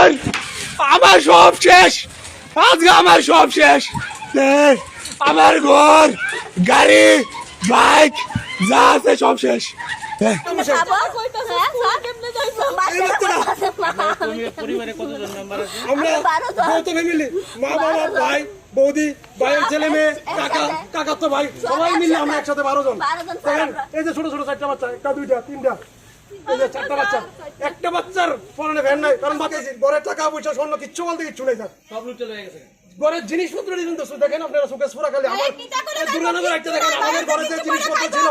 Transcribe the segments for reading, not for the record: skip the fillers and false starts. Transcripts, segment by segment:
ঘর আমার সব শেষ আজকে আমার সব শেষ আমার ঘর গাড়ি বাইক যা আছে সব শেষ আমরা যৌথ ফ্যামিলি, মা বাবা ভাই বৌদি ভাইয়ের ছেলে মেয়ে কাকা কাকা তো ভাই সবাই মিলে আমরা একসাথে 12 জন। এই যে ছোট ছোট 4টা বাচ্চা, একটা দুইটা তিনটা, এই যে 4টা বাচ্চা, একটা বাচ্চার পরনে ভ্যান নাই, কারণ বাঁচাইছি ঘরের টাকা পয়সা স্বর্ণ কিচ্ছু বলতে কিচ্ছু নেই স্যার, সব লুটে লয়ে গেছে। ঘরের জিনিসপত্র কিন্তু দেখেন আপনারা সুকেশ পুরা খালি আমার দুর্গানগর একটা দেখেন আমাদের ঘরে যে জিনিসপত্র ছিল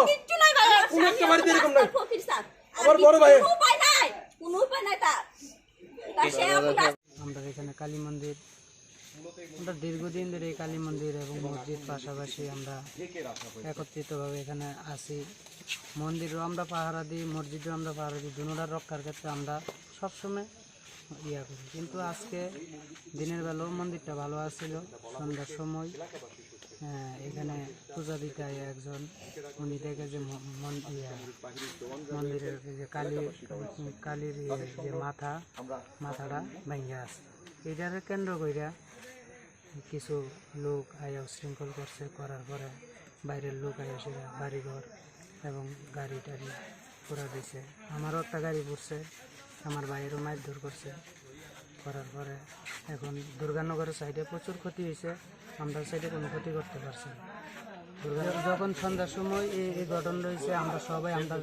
কোন একটা বাড়িতে এরকম নাই। আমার বড় ভাই আমরা এখানে কালী মন্দির, আমরা দীর্ঘদিন ধরে এই কালী মন্দির এবং মসজিদ পাশাপাশি আমরা একত্রিতভাবে এখানে আসি। মন্দিরও আমরা পাহারা দিই, মসজিদও আমরা পাহারা দিই, দুনোটার রক্ষার ক্ষেত্রে আমরা সবসময় ইয়া করি। কিন্তু আজকে দিনের বেলাও মন্দিরটা ভালো আসছিল। সন্ধ্যার সময় এখানে পূজা দিতে হয় একজন, উনি দেখে যে মন্দিরের যে কালীর যে মাথাটা ভেঙে আছে, এটারে কেন্দ্র কইরা কিছু লোক আয়া উশৃঙ্খল করছে। করার পরে বাইরের লোক আয়া সেটা বাড়িঘর এবং গাড়ি টাড়ি পুরা দিছে। আমারও একটা গাড়ি পড়ছে, আমার ভাইয়েরও মারধর করছে। করার পরে এখন দুর্গানগরের সাইডে প্রচুর ক্ষতি হয়েছে, আমরা সাইডে কোনো ক্ষতি করতে পারছি না। যখন সন্ধ্যার সময় এই ঘটনা রয়েছে, আমরা সবাই আমরা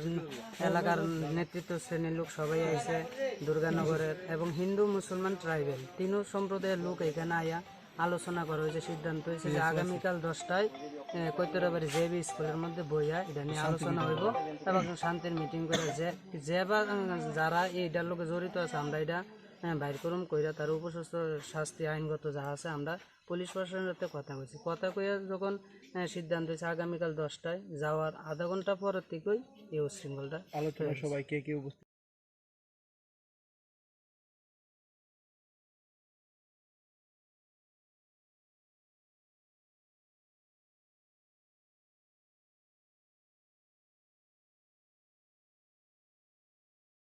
এলাকার নেতৃত্ব শ্রেণীর লোক সবাই আইছে দুর্গানগরের, এবং হিন্দু মুসলমান ট্রাইবেল তিনও সম্প্রদায়ের লোক এখানে আয়া আলোচনা করা হয়েছে। সিদ্ধান্ত হয়েছে যে আগামীকাল 10টায় কৈতরাবাড়ি জেবি স্কুলের মধ্যে বইয়া এটা নিয়ে আলোচনা হইব এবং শান্তির মিটিং করে যে বা যারা এইটার লোকে জড়িত আছে আমরা এটা বাইর করুম কইরা তার উপযুক্ত শাস্তি আইনগত যা আছে আমরা পুলিশ প্রশাসনের সাথে কথা বলছি। কথা কইয়া যখন সিদ্ধান্ত হয়েছে আগামীকাল 10টায় যাওয়ার আধা ঘন্টা পরের থেকেই এই উশৃঙ্খলটা আলোচনা সবাই কে কে উপস্থিত